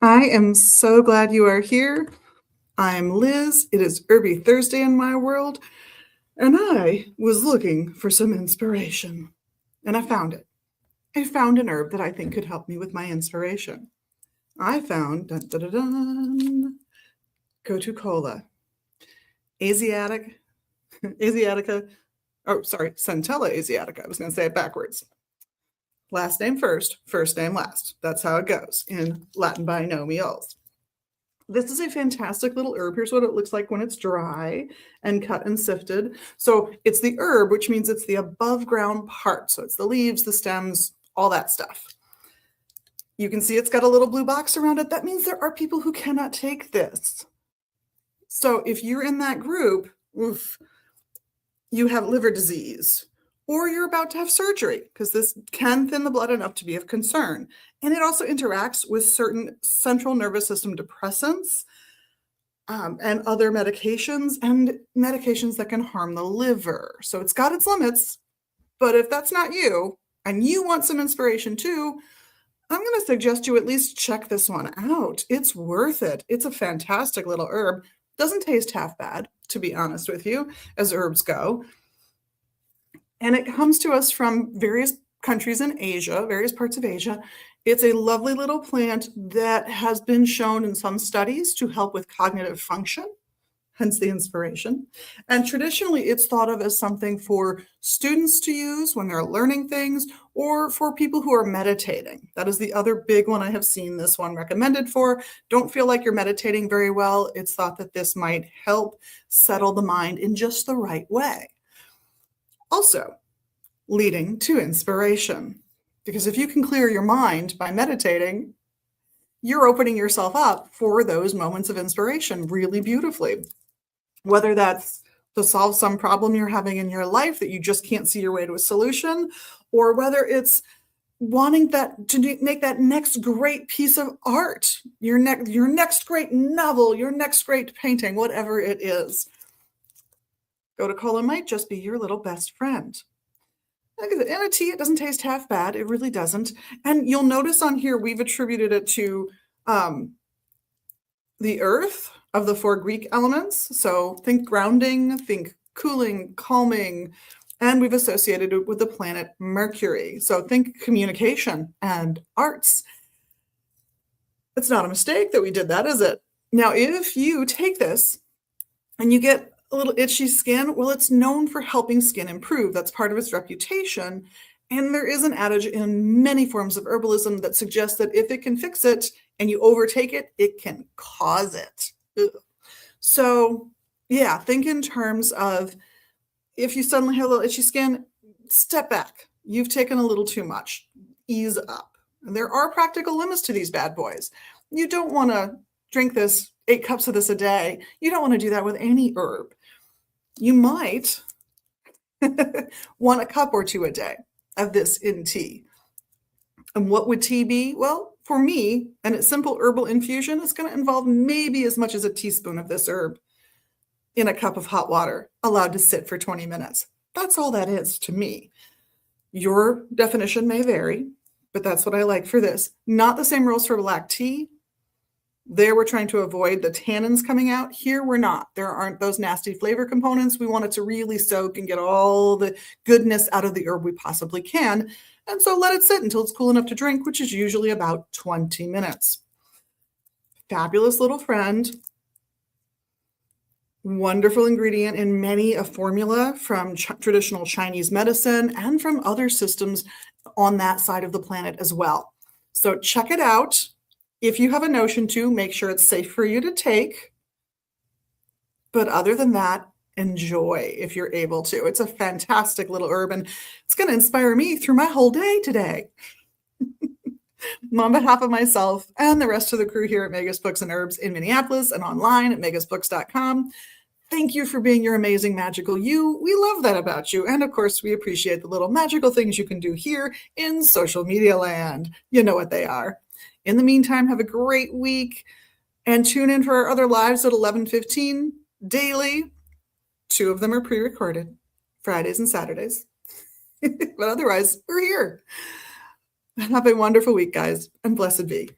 I am so glad you are here. I'm Liz. It is Herby Thursday in my world, and I was looking for some inspiration. And I found it. I found an herb that I think could help me with my inspiration. I found dun, dun, dun, dun, Gotu cola, Asiatic, Asiatica. Oh, sorry, Centella Asiatica. I was going to say it backwards. Last name first, first name last. That's how it goes in Latin binomials. This is a fantastic little herb. Here's what it looks like when it's dry and cut and sifted. So it's the herb, which means it's the above ground part. So it's the leaves, the stems, all that stuff. You can see it's got a little blue box around it. That means there are people who cannot take this. So if you're in that group, oof, you have liver disease, or you're about to have surgery, because this can thin the blood enough to be of concern. And it also interacts with certain central nervous system depressants and other medications and medications that can harm the liver. So it's got its limits, but if that's not you and you want some inspiration too, I'm going to suggest you at least check this one out. It's worth it. It's a fantastic little herb. Doesn't taste half bad, to be honest with you, as herbs go. And it comes to us from various countries in Asia, various parts of Asia. It's a lovely little plant that has been shown in some studies to help with cognitive function, hence the inspiration. And traditionally, it's thought of as something for students to use when they're learning things, or for people who are meditating. That is the other big one I have seen this one recommended for. Don't feel like you're meditating very well. It's thought that this might help settle the mind in just the right way. Also, leading to inspiration. Because if you can clear your mind by meditating, you're opening yourself up for those moments of inspiration really beautifully. Whether that's to solve some problem you're having in your life that you just can't see your way to a solution, or whether it's wanting that to make that next great piece of art, your next great novel, your next great painting, whatever it is. Gotu cola might just be your little best friend. In a tea, it doesn't taste half bad. It really doesn't. And you'll notice on here, we've attributed it to the earth of the 4 Greek elements. So think grounding, think cooling, calming, and we've associated it with the planet Mercury. So think communication and arts. It's not a mistake that we did that, is it? Now, if you take this and you get a little itchy skin, well, it's known for helping skin improve. That's part of its reputation. And there is an adage in many forms of herbalism that suggests that if it can fix it and you overtake it, it can cause it. Ugh. So yeah, think in terms of if you suddenly have a little itchy skin, step back. You've taken a little too much. Ease up. And there are practical limits to these bad boys. You don't want to drink this 8 cups of this a day. You don't want to do that with any herb. You might want a cup or 2 a day of this in tea. And what would tea be? Well, for me, and a simple herbal infusion is going to involve maybe as much as a teaspoon of this herb in a cup of hot water, allowed to sit for 20 minutes. That's all that is to me. Your definition may vary, but that's what I like for this. Not the same rules for black tea. There we're trying to avoid the tannins coming out. Here we're not. There aren't those nasty flavor components. We want it to really soak and get all the goodness out of the herb we possibly can. And so let it sit until it's cool enough to drink, which is usually about 20 minutes. Fabulous little friend. Wonderful ingredient in many a formula from traditional Chinese medicine and from other systems on that side of the planet as well. So check it out. If you have a notion to, make sure it's safe for you to take. But other than that, enjoy if you're able to. It's a fantastic little herb, and it's going to inspire me through my whole day today. On behalf of myself and the rest of the crew here at Megas Books and Herbs in Minneapolis and online at megasbooks.com, thank you for being your amazing magical you. We love that about you. And of course, we appreciate the little magical things you can do here in social media land. You know what they are. In the meantime, have a great week and tune in for our other lives at 11:15 daily. 2 of them are pre-recorded, Fridays and Saturdays. But otherwise, we're here. Have a wonderful week, guys, and blessed be.